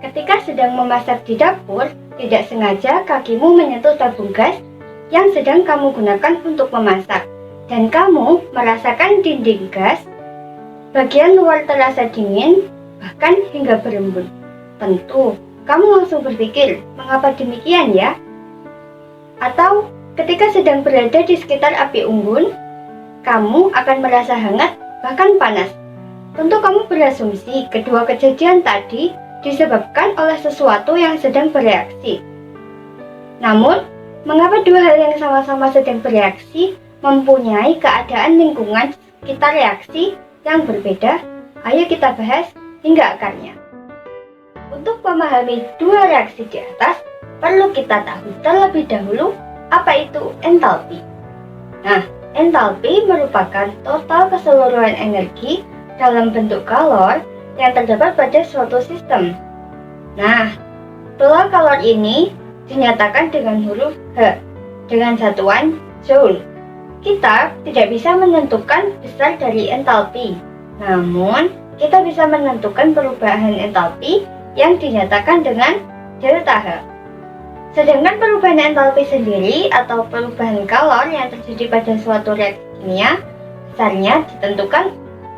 Ketika sedang memasak di dapur, tidak sengaja kakimu menyentuh tabung gas yang sedang kamu gunakan untuk memasak, dan kamu merasakan dinding gas, bagian luar terasa dingin, bahkan hingga berembun. Tentu, kamu langsung berpikir, mengapa demikian ya? Atau ketika sedang berada di sekitar api unggun, kamu akan merasa hangat, bahkan panas. Tentu kamu berasumsi kedua kejadian tadi disebabkan oleh sesuatu yang sedang bereaksi. Namun, mengapa dua hal yang sama-sama sedang bereaksi mempunyai keadaan lingkungan sekitar reaksi yang berbeda? Ayo kita bahas hingga akarnya. Untuk memahami dua reaksi di atas, perlu kita tahu terlebih dahulu apa itu entalpi. Nah, entalpi merupakan total keseluruhan energi dalam bentuk kalor yang terdapat pada suatu sistem. Nah, total kalor ini dinyatakan dengan huruf H, dengan satuan Joule. Kita tidak bisa menentukan besar dari entalpi, namun kita bisa menentukan perubahan entalpi yang dinyatakan dengan delta H. Sedangkan perubahan entalpi sendiri atau perubahan kalor yang terjadi pada suatu reaksi kimia, besarnya ditentukan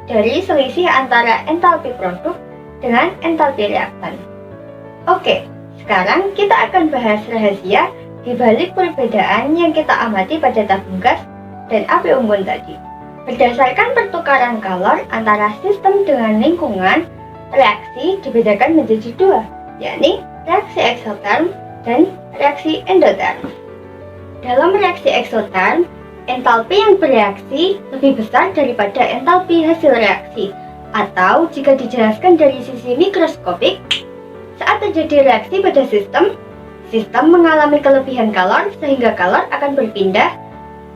dari selisih antara entalpi produk dengan entalpi reaktan. Oke, sekarang kita akan bahas rahasia di balik perbedaan yang kita amati pada tabung gas dan api unggun tadi. Berdasarkan pertukaran kalor antara sistem dengan lingkungan, reaksi dibedakan menjadi dua, yakni reaksi eksoterm dan reaksi endoterm. Dalam reaksi eksoterm, entalpi yang bereaksi lebih besar daripada entalpi hasil reaksi, atau jika dijelaskan dari sisi mikroskopik, saat terjadi reaksi pada sistem mengalami kelebihan kalor sehingga kalor akan berpindah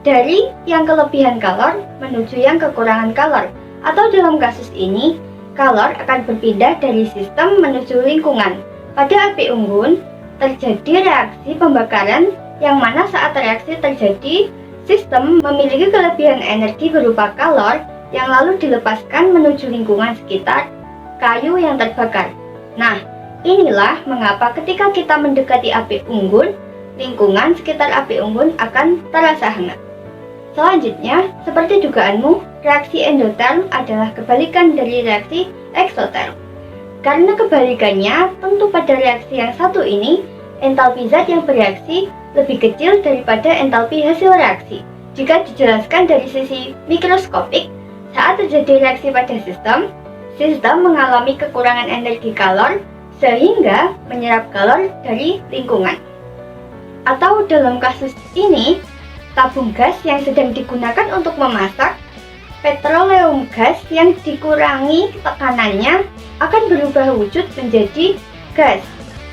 dari yang kelebihan kalor menuju yang kekurangan kalor, atau dalam kasus ini, kalor akan berpindah dari sistem menuju lingkungan. Pada api unggun, terjadi reaksi pembakaran yang mana saat reaksi terjadi, sistem memiliki kelebihan energi berupa kalor yang lalu dilepaskan menuju lingkungan sekitar kayu yang terbakar. Nah, inilah mengapa ketika kita mendekati api unggun, lingkungan sekitar api unggun akan terasa hangat. Selanjutnya, seperti dugaanmu, reaksi endoterm adalah kebalikan dari reaksi eksoterm. Karena kebalikannya, tentu pada reaksi yang satu ini, entalpi zat yang bereaksi lebih kecil daripada entalpi hasil reaksi. Jika dijelaskan dari sisi mikroskopik, saat terjadi reaksi pada sistem mengalami kekurangan energi kalor sehingga menyerap kalor dari lingkungan. Atau dalam kasus ini, tabung gas yang sedang digunakan untuk memasak, petroleum gas yang dikurangi tekanannya akan berubah wujud menjadi gas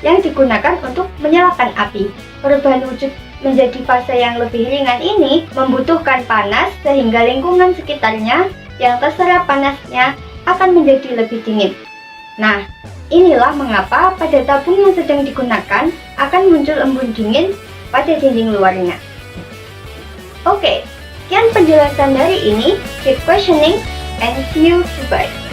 yang digunakan untuk menyalakan api. Perubahan wujud menjadi fase yang lebih ringan ini membutuhkan panas sehingga lingkungan sekitarnya yang terserap panasnya akan menjadi lebih dingin. Nah, inilah mengapa pada tabung yang sedang digunakan akan muncul embun dingin pada dinding luarnya. Oke, sekian penjelasan dari ini. Keep questioning and see you. Bye.